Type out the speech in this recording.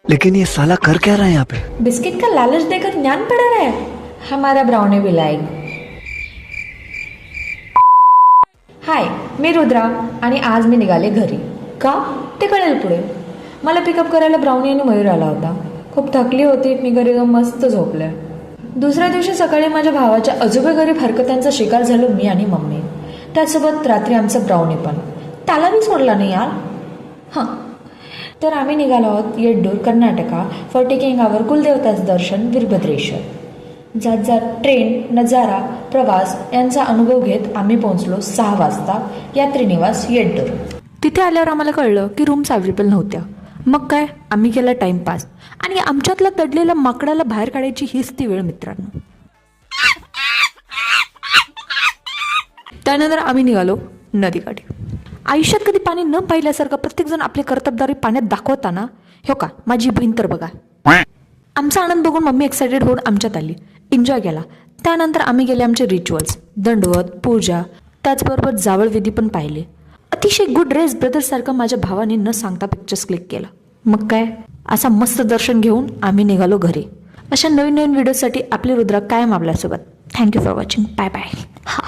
लेकिन ये साला कर क्या रहा है यहाँ पे? बिस्किट का लालच देकर ज्ञान पड़ा रहा है हमारा ब्राउनी बिलाई. हाय, मी रुद्रा आणि आज मी निघाले घरी. का ते कळेल पुढे. मला पिकअप करायला ब्राउनी आणि मयूर आला होता. खूप थकली होती. मी घरी जाऊन मस्त झोपले. दुसऱ्या दिवशी सकाळी माझ्या भावाच्या अजूबेगरीब हरकतांचा शिकार झालो मी आणि मम्मी. त्यासोबत रात्री आमचं ब्राउनी पण. त्याला मी सोडला नाही यार. हां, तर आम्ही निघालो आहोत येड्डूर कर्नाटका फॉर टेकिंग आवर कुलदेवताचं दर्शन वीरभद्रेश्वर. जात जात ट्रेन, नजारा, प्रवास यांचा अनुभव घेत आम्ही पोहोचलो 6 वाजता यात्रीनिवास येड्डूर. तिथे आल्यावर आम्हाला कळलं की रूम्स अवेलेबल नव्हत्या. मग काय, आम्ही केला टाइमपास आणि आमच्यातला दडलेल्या माकडाला बाहेर काढायची हीच ती वेळ मित्रांनो. त्यानंतर आम्ही निघालो नदीकाठी. आयुष्यात कधी पाणी न पाहिल्यासारखं प्रत्येकजण आपले कर्तबदारी पाण्यात दाखवताना, हो का माझी बहीण तर बघा. आमचा आनंद बघून मम्मी एक्सायटेड होऊन आमच्यात आली. एन्जॉय केला. त्यानंतर आम्ही गेले आमचे रिच्युअल्स, दंडवत, पूजा, त्याचबरोबर जावळ विधी पण पाहिले. अतिशय गुड रेस ब्रदरसारखं माझ्या भावाने न सांगता पिक्चर्स क्लिक केला. मग काय, असा मस्त दर्शन घेऊन आम्ही निघालो घरी. अशा नवीन नवीन व्हिडिओसाठी आपली रुद्रा कायम आपल्यासोबत. Thank you for watching. Bye bye. हा.